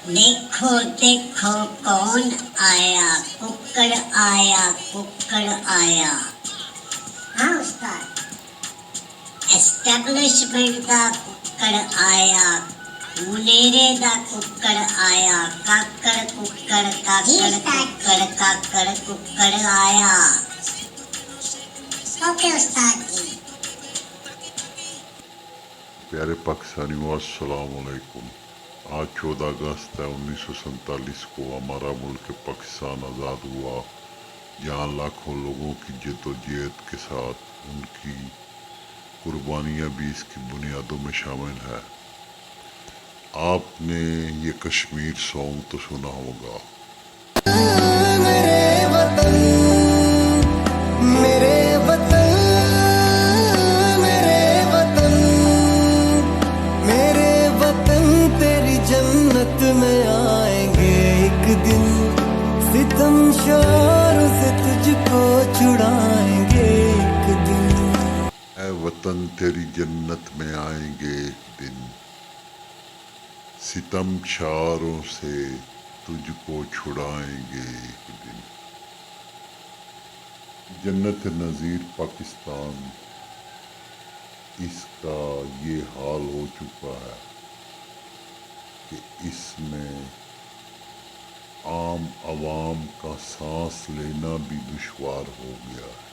देखो देखो कौन आया, कुक्कड़ आया, कुक्कड़ आया। हाँ उस्ताद, एस्टेब्लिशमेंट दा कुक्कड़ आया, मुनेरे दा कुक्कड़ आया, काकड़ कुक्कड़ काकड़ कुक्कड़ काकड़ कुक्कड़ आया। ओके उस्ताद जी। प्यारे पाकिस्तानियों, अस्सलाम वालेकुम। आज 14 अगस्त है 1947 को हमारा मुल्क पाकिस्तान आज़ाद हुआ, जहाँ लाखों लोगों की जद्दोजहद के साथ उनकी कुर्बानियाँ भी इसकी बुनियादों में शामिल है। आपने ये कश्मीर सॉन्ग तो सुना होगा। में आएंगे एक दिन, सितम शारों से तुझको छुड़ाएंगे एक दिन। ऐ वतन तेरी जन्नत में आएंगे एक दिन, सितम शारों से तुझको छुड़ाएंगे एक दिन। जन्नत नज़ीर पाकिस्तान, इसका ये हाल हो चुका है कि इसमें आम आवाम का सांस लेना भी दुश्वार हो गया है।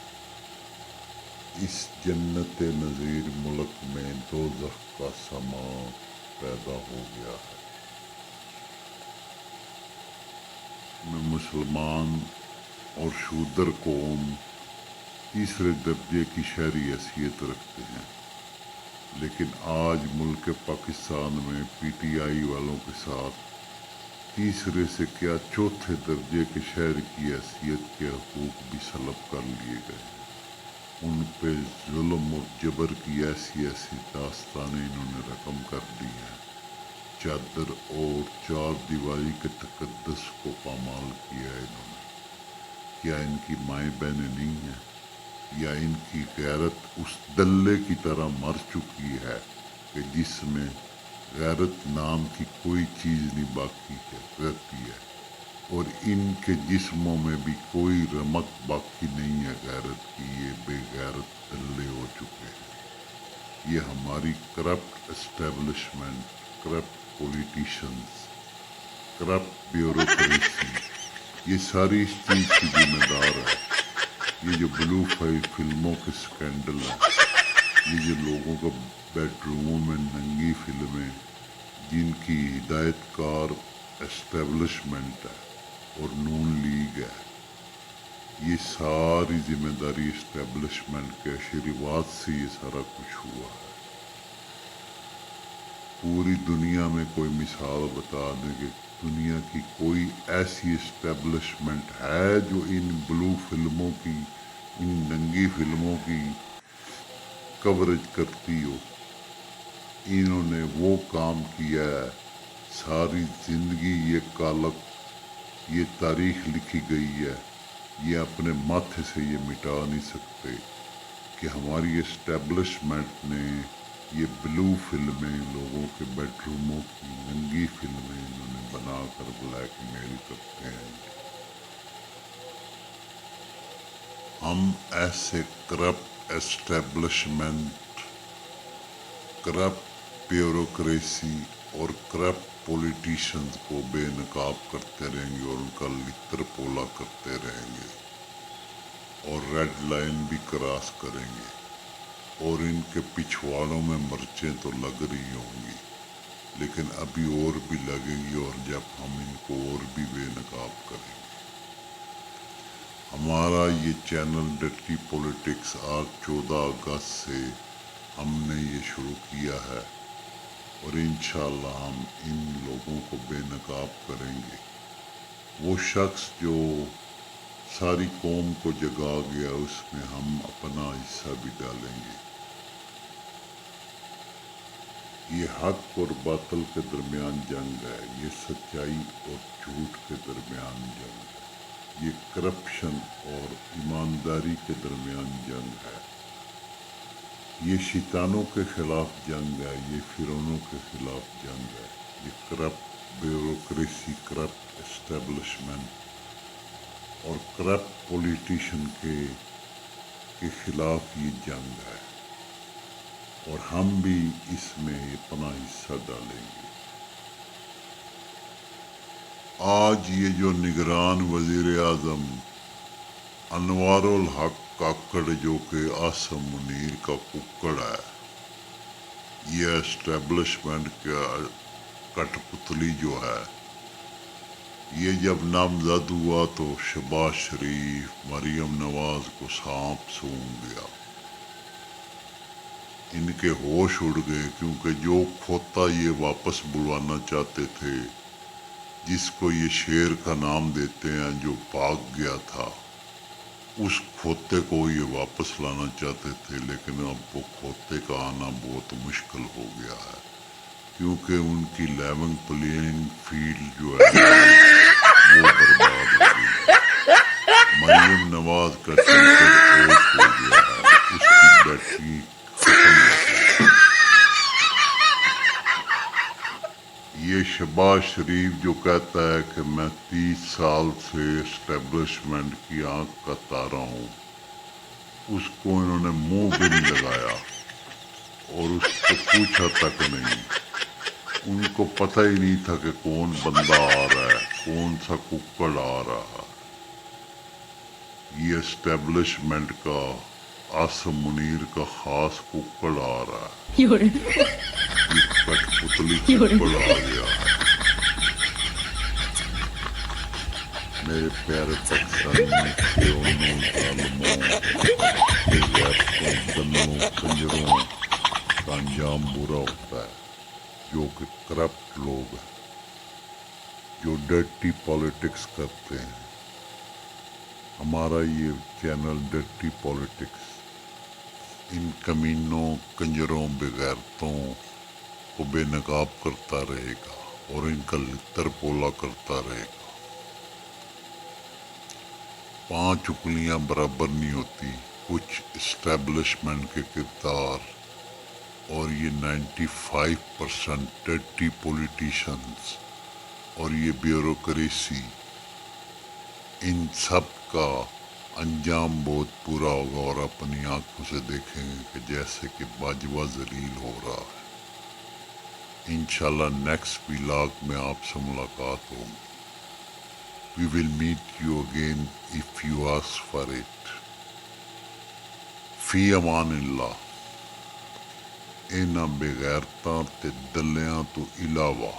इस जन्नत नज़ीर मुल्क में दोज़ख का समा पैदा हो गया है। में मुसलमान और शूदर कौम तीसरे दर्जे की शहरी हैसियत रखते हैं, लेकिन आज मुल्क पाकिस्तान में PTI वालों के साथ तीसरे से क्या चौथे दर्जे के शहर की हैसियत के हकूक़ भी सलब कर लिए गए। उन पे जुल्म और जबर की ऐसी ऐसी दास्तानें इन्होंने रकम कर दी हैं। चादर और चार दीवारी के तकद्दस को पामाल किया है इन्होंने। क्या इनकी माएँ बहनें नहीं हैं, या इनकी गैरत उस दल्ले की तरह मर चुकी है कि जिसमें गैरत नाम की कोई चीज़ नहीं बाकी रहती है, और इनके जिस्मों में भी कोई रमक बाकी नहीं है गैरत की। ये बेगैरत दल्ले हो चुके हैं। ये हमारी corrupt establishment, corrupt politicians, corrupt bureaucracy, ये सारी इस चीज़ की जिम्मेदार है। ये जो ब्लू फिल्मों के स्कैंडल हैं, ये जो लोगों का बेडरूमों में नंगी फिल्में, जिनकी हिदायतकार एस्टेब्लिशमेंट है और नून लीग है, ये सारी जिम्मेदारी एस्टेब्लिशमेंट के आशीर्वाद से ये सारा कुछ हुआ है। पूरी दुनिया में कोई मिसाल बता दें कि दुनिया की कोई ऐसी एस्टेब्लिशमेंट है जो इन ब्लू फिल्मों की, इन नंगी फिल्मों की कवरेज करती हो। इन्होंने वो काम किया है, सारी जिंदगी ये कालक, ये तारीख लिखी गई है, ये अपने माथे से ये मिटा नहीं सकते कि हमारी एस्टेब्लिशमेंट ने ये ब्लू फिल्में, लोगों के बेडरूमों की नंगी फिल्में इन्होंने बनाकर ब्लैकमेल करते हैं। हम ऐसे करप्ट एस्टेब्लिशमेंट, करप्ट ब्यूरोक्रेसी और करप्ट पॉलिटिशियंस को बेनकाब करते रहेंगे और उनका लित्र पोला करते रहेंगे और रेड लाइन भी क्रॉस करेंगे, और इनके पिछवाड़ों में मर्चें तो लग रही होंगी, लेकिन अभी और भी लगेंगी, और जब हम इनको और भी बेनकाब करेंगे। हमारा ये चैनल डर्टी पॉलिटिक्स आज 14 अगस्त से हमने ये शुरू किया है, और इंशाअल्लाह हम इन लोगों को बेनकाब करेंगे। वो शख्स जो सारी कौम को जगा गया, उसमें हम अपना हिस्सा भी डालेंगे। ये हक और बातिल के दरमियान जंग है, ये सच्चाई और झूठ के दरमियान जंग है, ये करप्शन और ईमानदारी के दरमियान जंग है, ये शैतानों के खिलाफ जंग है, ये फिरौनों के खिलाफ जंग है, ये करप्ट ब्यूरोक्रेसी, करप्ट एस्टेब्लिशमेंट और करप्ट पॉलिटिशियन के खिलाफ ये जंग है, और हम भी इसमें अपना हिस्सा डालेंगे। आज ये जो निगरान वजीर आजम अनवारुल हक काकड़, जो कि आसम मुनीर का कुक्कड़ है, ये एस्टेब्लिशमेंट का कठपुतली जो है, ये जब नामजद हुआ तो शहबाज शरीफ, मरियम नवाज को सांप सूंघ गया। इनके होश उड़ गए, क्योंकि जो खोता ये वापस बुलवाना चाहते थे, जिसको ये शेर का नाम देते हैं, जो भाग गया था, उस खोते को ये वापस लाना चाहते थे। लेकिन अब वो खोते का आना बहुत मुश्किल हो गया है, क्योंकि उनकी लेवल प्लेइंग फील्ड जो है वो बर्बाद हो गई। मरियम नवाज का सेंटर ऑफ हो गया है, उसकी बैटरी खत्म हो गई। ये शहबाज शरीफ जो कहता है कि मैं 30 साल से एस्टेब्लिशमेंट की आंख का तारा हूँ, उसको इन्होंने मुंह भी नहीं लगाया और उसको पूछा तक नहीं। उनको पता ही नहीं था कि कौन बंदा आ रहा है, कौन सा कुक्कड़ आ रहा है। ये एस्टेब्लिशमेंट का आसम मुनीर का खास कुक्कड़ आ रहा है, ये कठपुतली कुक्कड़ आ गया है। मेरे प्यारे पाकिस्तानियों, कंजरों का अंजाम बुरा होता है, जो कि करप्ट लोग हैं, जो डर्टी पॉलिटिक्स करते हैं। हमारा ये चैनल डर्टी पॉलिटिक्स इन कमीनों, कंजरों, बेगैरतों को बेनकाब करता रहेगा और इनका लितर पोला करता रहेगा। 5 उंगलियां बराबर नहीं होती कुछ एस्टेब्लिशमेंट के किरदार और ये 95% डर्टी पॉलिटिशियंस और ये ब्यूरोक्रेसी, इन सब का अंजाम बहुत बुरा होगा। और अपनी आंखों से देखेंगे कि जैसे कि बाजवा जलील हो रहा है। इंशाल्लाह नेक्स्ट व्लॉग में आपसे मुलाकात होगी। We will meet you again if you ask for it. Fi amanillah. ਇਹਨਾਂ ਬੇਗੈਰਤਾਂ ਤੇ ਦੱਲਿਆਂ ਤੋਂ ਇਲਾਵਾ